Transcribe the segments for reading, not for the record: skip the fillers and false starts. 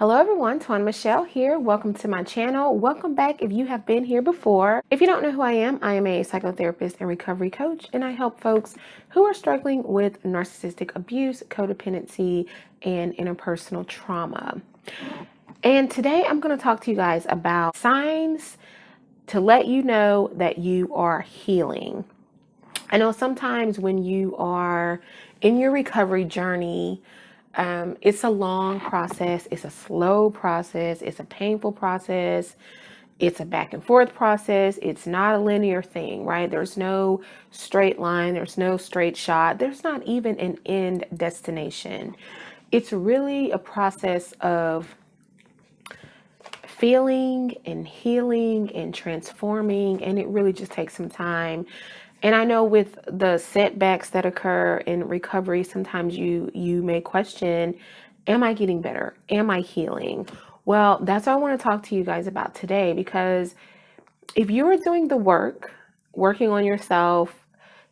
Hello everyone, Twan Michelle here. Welcome to my channel. Welcome back if you have been here before. If you don't know who I am a psychotherapist and recovery coach, and I help folks who are struggling with narcissistic abuse, codependency, and interpersonal trauma. And today I'm going to talk to you guys about signs to let you know that you are healing. I know sometimes when you are in your recovery journey, it's a long process, it's a slow process, it's a painful process, it's a back and forth process, it's not a linear thing, right? There's no straight line, there's no straight shot, there's not even an end destination. It's really a process of feeling and healing and transforming, and it really just takes some time. And I know with the setbacks that occur in recovery, sometimes you may question, am I getting better? Am I healing? Well, that's what I want to talk to you guys about today, because if you are doing the work, working on yourself,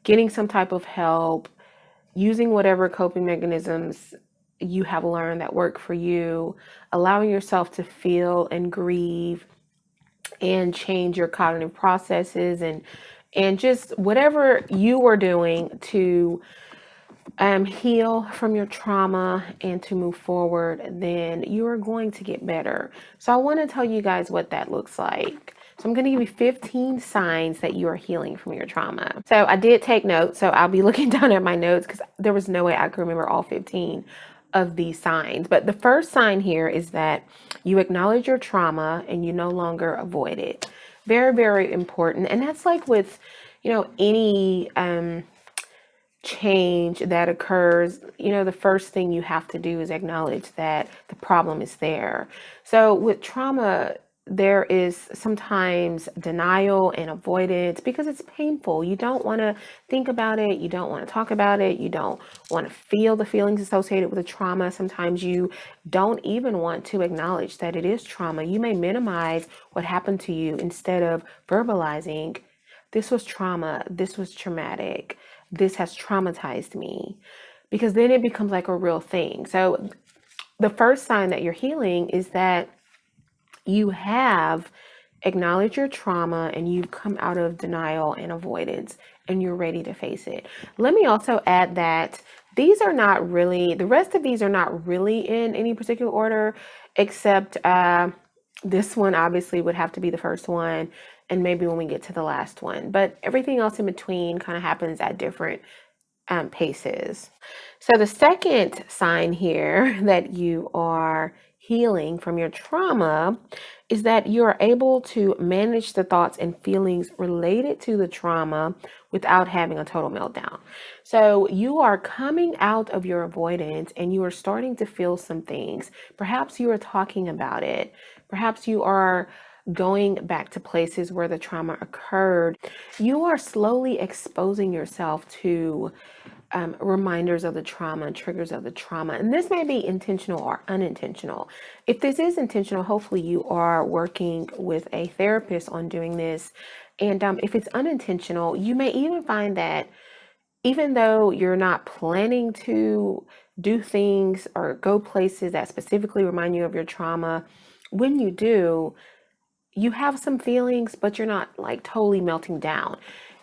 getting some type of help, using whatever coping mechanisms you have learned that work for you, allowing yourself to feel and grieve and change your cognitive processes and just whatever you are doing to heal from your trauma and to move forward, then you are going to get better. So I want to tell you guys what that looks like. So I'm going to give you 15 signs that you are healing from your trauma. So I did take notes, so I'll be looking down at my notes because there was no way I could remember all 15 of these signs. But the first sign here is that you acknowledge your trauma and you no longer avoid it. Very, very important. And that's like with, any change that occurs, the first thing you have to do is acknowledge that the problem is there. So with trauma, there is sometimes denial and avoidance because it's painful. You don't want to think about it. You don't want to talk about it. You don't want to feel the feelings associated with the trauma. Sometimes you don't even want to acknowledge that it is trauma. You may minimize what happened to you instead of verbalizing, this was trauma, this was traumatic, this has traumatized me, because then it becomes like a real thing. So the first sign that you're healing is that you have acknowledged your trauma and you've come out of denial and avoidance and you're ready to face it. Let me also add that these are not really, the rest of these are not really in any particular order, except this one obviously would have to be the first one, and maybe when we get to the last one. But everything else in between kind of happens at different paces. So the second sign here that you are healing from your trauma is that you are able to manage the thoughts and feelings related to the trauma without having a total meltdown. So you are coming out of your avoidance and you are starting to feel some things. Perhaps you are talking about it. Perhaps you are going back to places where the trauma occurred. You are slowly exposing yourself to reminders of the trauma, triggers of the trauma. And this may be intentional or unintentional. If this is intentional, hopefully you are working with a therapist on doing this. And if it's unintentional, you may even find that even though you're not planning to do things or go places that specifically remind you of your trauma, when you do, you have some feelings, but you're not like totally melting down.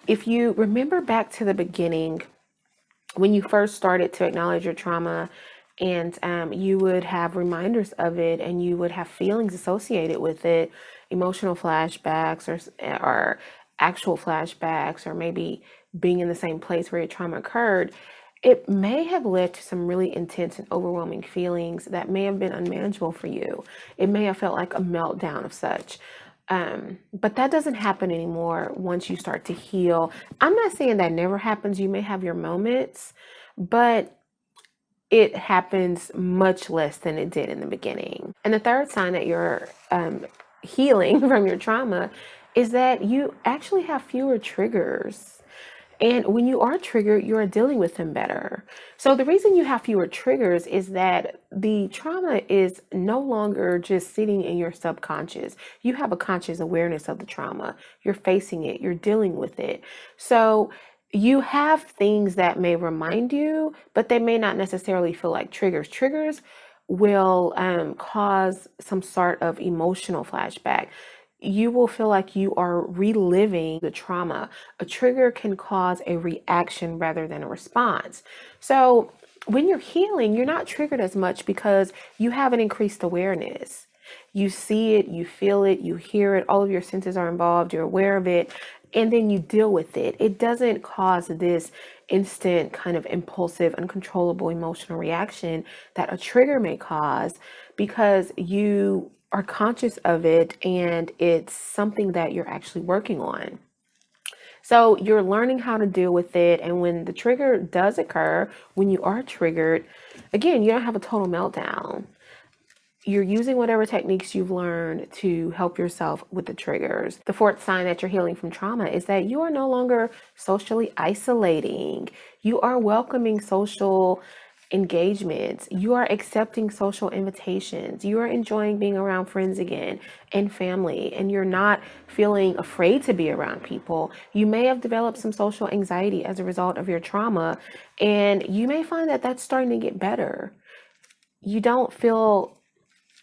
If you remember back to the beginning, when you first started to acknowledge your trauma, and you would have reminders of it and you would have feelings associated with it, emotional flashbacks or actual flashbacks, or maybe being in the same place where your trauma occurred, it may have led to some really intense and overwhelming feelings that may have been unmanageable for you. It may have felt like a meltdown of such. But that doesn't happen anymore once you start to heal. I'm not saying that never happens. You may have your moments, but it happens much less than it did in the beginning. And the third sign that you're healing from your trauma is that you actually have fewer triggers. And when you are triggered, you are dealing with them better. So the reason you have fewer triggers is that the trauma is no longer just sitting in your subconscious. You have a conscious awareness of the trauma. You're facing it. You're dealing with it. So you have things that may remind you, but they may not necessarily feel like triggers. Triggers will cause some sort of emotional flashback. You will feel like you are reliving the trauma. A trigger can cause a reaction rather than a response. So when you're healing, you're not triggered as much because you have an increased awareness. You see it, you feel it, you hear it, all of your senses are involved, you're aware of it, and then you deal with it. It doesn't cause this instant kind of impulsive, uncontrollable emotional reaction that a trigger may cause because you are conscious of it and it's something that you're actually working on. So you're learning how to deal with it. And when the trigger does occur, when you are triggered, again, you don't have a total meltdown. You're using whatever techniques you've learned to help yourself with the triggers. The fourth sign that you're healing from trauma is that you are no longer socially isolating. You are welcoming social engagements. You are accepting social invitations. You are enjoying being around friends again and family, and you're not feeling afraid to be around people. You may have developed some social anxiety as a result of your trauma, and you may find that that's starting to get better. You don't feel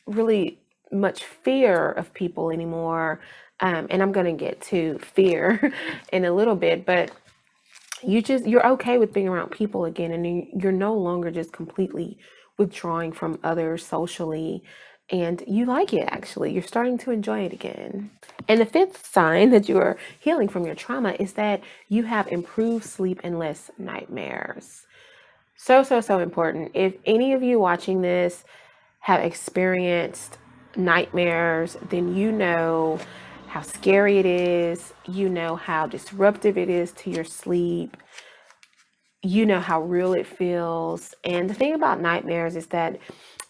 really much fear of people anymore. And I'm going to get to fear in a little bit, but you're okay with being around people again, and you're no longer just completely withdrawing from others socially, and you like it. Actually, you're starting to enjoy it again. And the fifth sign that you are healing from your trauma is that you have improved sleep and less nightmares. So important. If any of you watching this have experienced nightmares, then you know how scary it is. You know how disruptive it is to your sleep. You know how real it feels. And the thing about nightmares is that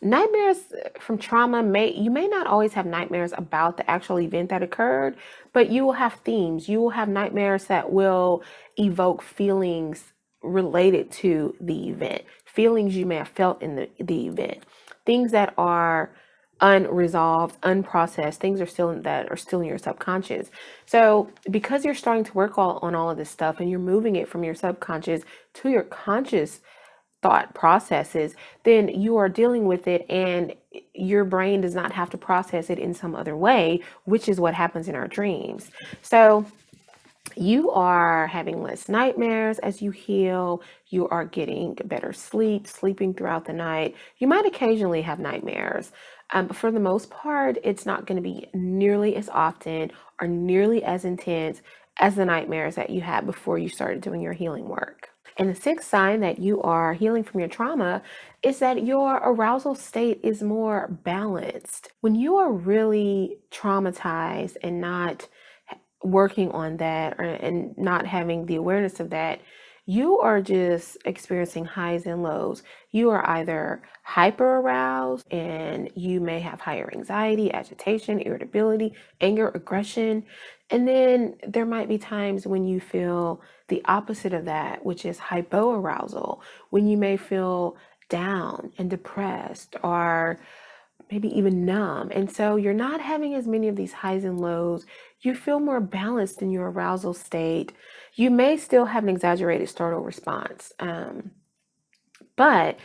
nightmares from trauma you may not always have nightmares about the actual event that occurred, but you will have themes. You will have nightmares that will evoke feelings related to the event, feelings you may have felt in the event, things that are unresolved, unprocessed, things that are still in your subconscious. So because you're starting to work on all of this stuff and you're moving it from your subconscious to your conscious thought processes, then you are dealing with it and your brain does not have to process it in some other way, which is what happens in our dreams. So you are having less nightmares as you heal. You are getting better sleep, sleeping throughout the night. You might occasionally have nightmares, but for the most part, it's not going to be nearly as often or nearly as intense as the nightmares that you had before you started doing your healing work. And the sixth sign that you are healing from your trauma is that your arousal state is more balanced. When you are really traumatized and not working on that and not having the awareness of that, you are just experiencing highs and lows. You are either hyper aroused and you may have higher anxiety, agitation, irritability, anger, aggression. And then there might be times when you feel the opposite of that, which is hypoarousal, when you may feel down and depressed or maybe even numb. And so you're not having as many of these highs and lows. You feel more balanced in your arousal state. You may still have an exaggerated startle response, but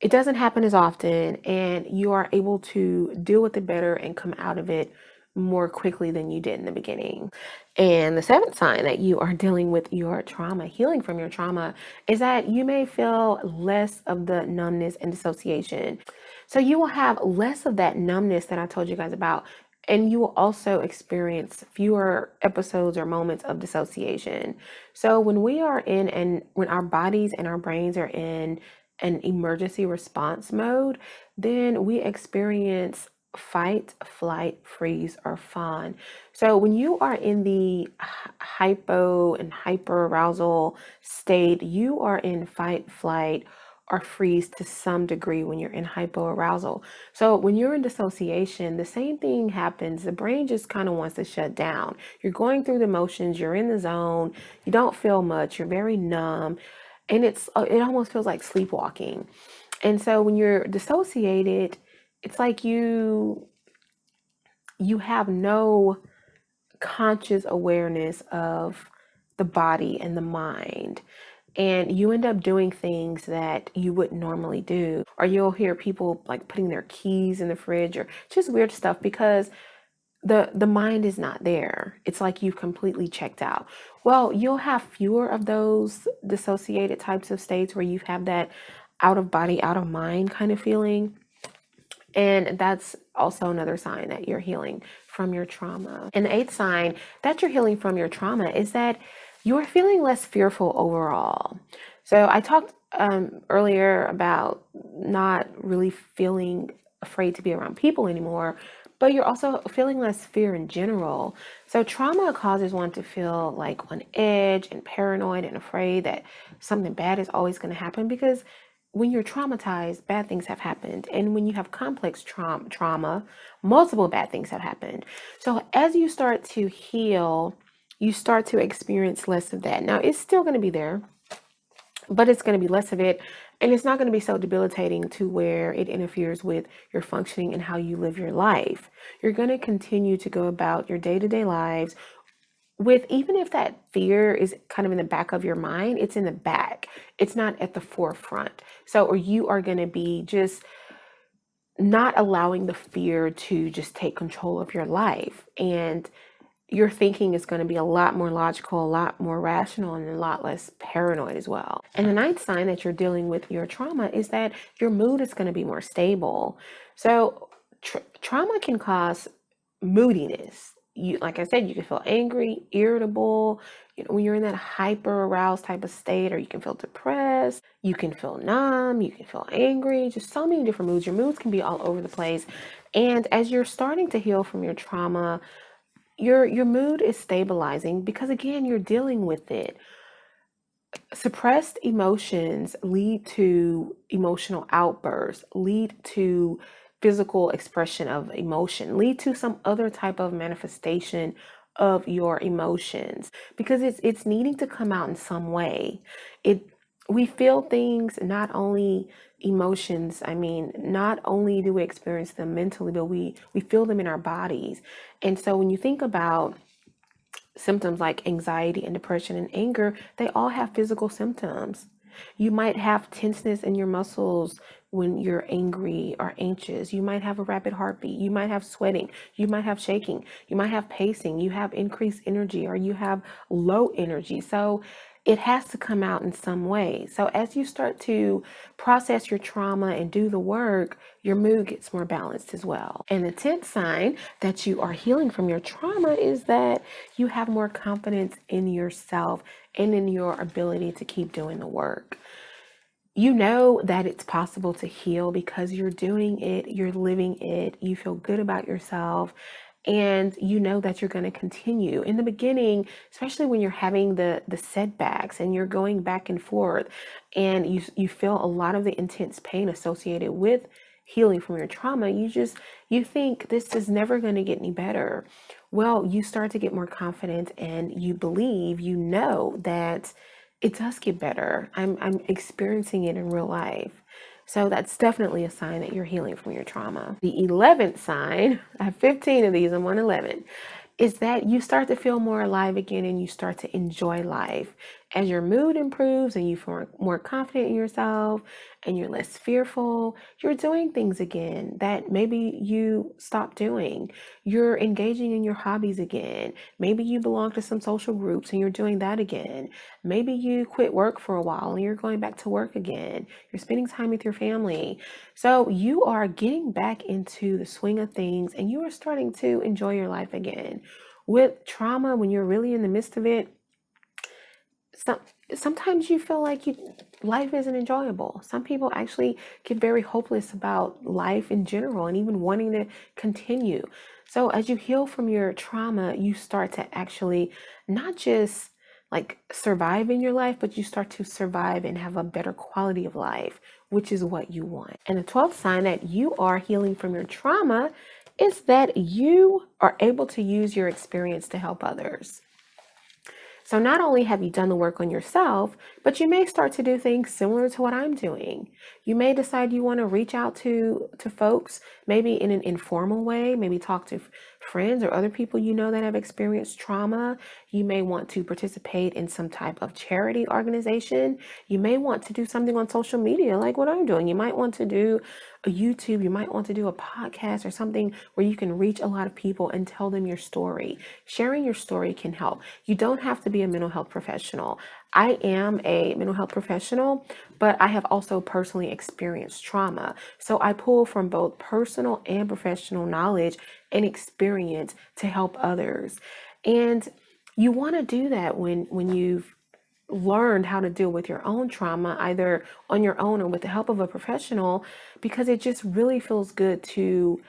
it doesn't happen as often, and you are able to deal with it better and come out of it more quickly than you did in the beginning. And the seventh sign that you are dealing with your trauma, healing from your trauma, is that you may feel less of the numbness and dissociation. So you will have less of that numbness that I told you guys about, and you will also experience fewer episodes or moments of dissociation. So when we are in, and when our bodies and our brains are in an emergency response mode, then we experience fight, flight, freeze, or fawn. So when you are in the hypo and hyper arousal state, you are in fight, flight, or freeze to some degree when you're in hypoarousal. So when you're in dissociation, the same thing happens. The brain just kind of wants to shut down. You're going through the motions, you're in the zone, you don't feel much, you're very numb, and it almost feels like sleepwalking. And so when you're dissociated, it's like you have no conscious awareness of the body and the mind. and you end up doing things that you wouldn't normally do. Or you'll hear people like putting their keys in the fridge or just weird stuff because the mind is not there. It's like you've completely checked out. Well, you'll have fewer of those dissociated types of states where you have that out of body, out of mind kind of feeling. And that's also another sign that you're healing from your trauma. And the eighth sign that you're healing from your trauma is that you're feeling less fearful overall. So I talked earlier about not really feeling afraid to be around people anymore, but you're also feeling less fear in general. So trauma causes one to feel like on edge and paranoid and afraid that something bad is always going to happen because when you're traumatized, bad things have happened. And when you have complex trauma, multiple bad things have happened. So as you start to heal, you start to experience less of that. Now, it's still going to be there, but it's going to be less of it. And it's not going to be so debilitating to where it interferes with your functioning and how you live your life. You're going to continue to go about your day-to-day lives with, even if that fear is kind of in the back of your mind, it's in the back. It's not at the forefront. So, or you are going to be just not allowing the fear to just take control of your life. And your thinking is going to be a lot more logical, a lot more rational, and a lot less paranoid as well. And the ninth sign that you're dealing with your trauma is that your mood is going to be more stable. So trauma can cause moodiness. You, like I said, you can feel angry, irritable, when you're in that hyper aroused type of state, or you can feel depressed, you can feel numb, you can feel angry, just so many different moods. Your moods can be all over the place. And as you're starting to heal from your trauma, your mood is stabilizing because, again, you're dealing with it. Suppressed emotions lead to emotional outbursts, lead to physical expression of emotion, lead to some other type of manifestation of your emotions because it's needing to come out in some way. We feel things, not only emotions. I mean, not only do we experience them mentally, but we feel them in our bodies. And so when you think about symptoms like anxiety and depression and anger, they all have physical symptoms. You might have tenseness in your muscles when you're angry or anxious. You might have a rapid heartbeat. You might have sweating. You might have shaking. You might have pacing. You have increased energy or you have low energy. So it has to come out in some way. So as you start to process your trauma and do the work, your mood gets more balanced as well. And the 10th sign that you are healing from your trauma is that you have more confidence in yourself and in your ability to keep doing the work. You know that it's possible to heal because you're doing it, you're living it, you feel good about yourself, and you know that you're going to continue. In the beginning, especially when you're having the setbacks and you're going back and forth and you feel a lot of the intense pain associated with healing from your trauma, you think this is never going to get any better. Well, you start to get more confident and you believe, you know that it does get better. I'm experiencing it in real life. So that's definitely a sign that you're healing from your trauma. The 11th sign, I have 15 of these, I'm on 11, is that you start to feel more alive again and you start to enjoy life. As your mood improves and you feel more confident in yourself and you're less fearful, you're doing things again that maybe you stopped doing. You're engaging in your hobbies again. Maybe you belong to some social groups and you're doing that again. Maybe you quit work for a while and you're going back to work again. You're spending time with your family. So you are getting back into the swing of things and you are starting to enjoy your life again. With trauma, when you're really in the midst of it, sometimes you feel like life isn't enjoyable. Some people actually get very hopeless about life in general and even wanting to continue. So as you heal from your trauma, you start to actually not just like survive in your life, but you start to survive and have a better quality of life, which is what you want. And the 12th sign that you are healing from your trauma is that you are able to use your experience to help others. So not only have you done the work on yourself, but you may start to do things similar to what I'm doing. You may decide you want to reach out to folks, maybe in an informal way, maybe talk to friends or other people you know that have experienced trauma. You may want to participate in some type of charity organization. You may want to do something on social media like what I'm doing. You might want to do a YouTube, you might want to do a podcast or something where you can reach a lot of people and tell them your story. Sharing your story can help. You don't have to be a mental health professional. I am a mental health professional, but I have also personally experienced trauma. So I pull from both personal and professional knowledge and experience to help others. And you want to do that when you've learned how to deal with your own trauma, either on your own or with the help of a professional, because it just really feels good to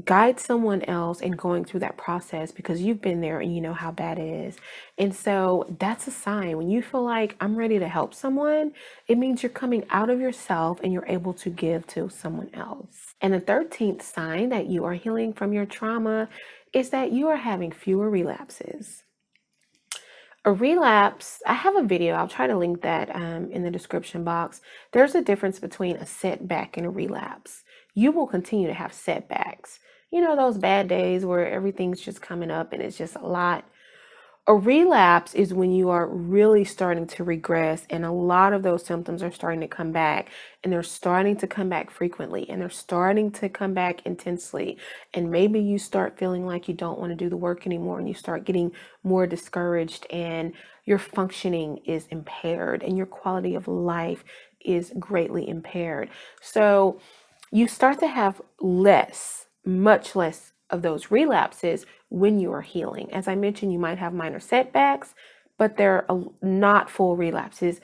guide someone else in going through that process because you've been there and you know how bad it is. And so that's a sign. When you feel like I'm ready to help someone, it means you're coming out of yourself and you're able to give to someone else. And the 13th sign that you are healing from your trauma is that you are having fewer relapses. A relapse, I have a video, I'll try to link that in the description box. There's a difference between a setback and a relapse. You will continue to have setbacks. You know, those bad days where everything's just coming up and it's just a lot. A relapse is when you are really starting to regress and a lot of those symptoms are starting to come back, and they're starting to come back frequently, and they're starting to come back intensely. And maybe you start feeling like you don't want to do the work anymore, and you start getting more discouraged, and your functioning is impaired and your quality of life is greatly impaired. So you start to have less, much less of those relapses when you are healing. As I mentioned, you might have minor setbacks, but they're not full relapses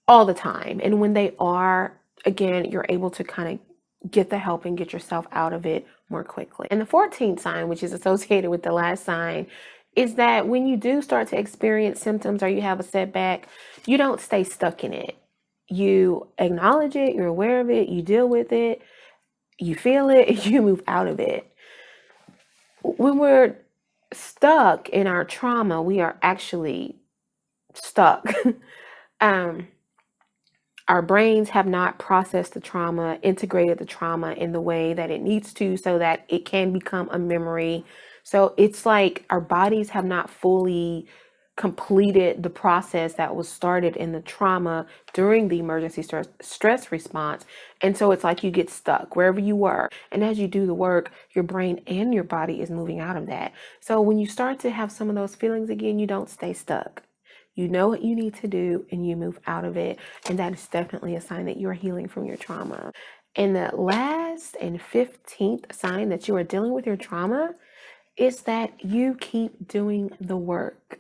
all the time. And when they are, again, you're able to kind of get the help and get yourself out of it more quickly. And the 14th sign, which is associated with the last sign, is that when you do start to experience symptoms or you have a setback, you don't stay stuck in it. You acknowledge it, you're aware of it, you deal with it, you feel it, you move out of it. When we're stuck in our trauma, we are actually stuck. um, our brains have not processed the trauma, integrated the trauma in the way that it needs to so that it can become a memory. So it's like our bodies have not fully completed the process that was started in the trauma during the emergency stress response. And so it's like you get stuck wherever you were. And as you do the work, your brain and your body is moving out of that. So when you start to have some of those feelings again, you don't stay stuck. You know what you need to do and you move out of it. And that is definitely a sign that you're healing from your trauma. And the last and 15th sign that you are dealing with your trauma is that you keep doing the work.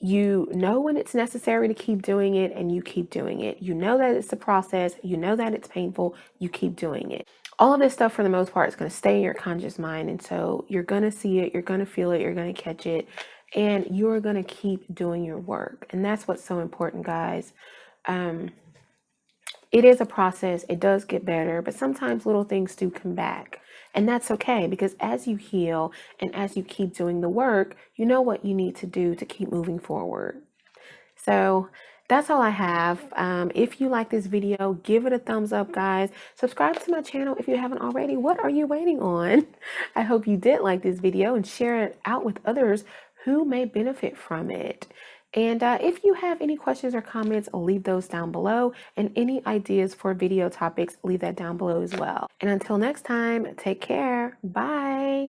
You know when it's necessary to keep doing it and you keep doing it. You know that it's a process. You know that it's painful. You keep doing it. All of this stuff, for the most part, is going to stay in your conscious mind. And so you're going to see it, you're going to feel it, you're going to catch it, and you're going to keep doing your work. And that's what's so important, guys. It is a process. It does get better, but sometimes little things do come back. And that's okay, because as you heal and as you keep doing the work, you know what you need to do to keep moving forward. So that's all I have. If you like this video, give it a thumbs up, guys. Subscribe to my channel if you haven't already. What are you waiting on? I hope you did like this video and share it out with others who may benefit from it. And if you have any questions or comments, leave those down below. And any ideas for video topics, leave that down below as well. And until next time, take care. Bye.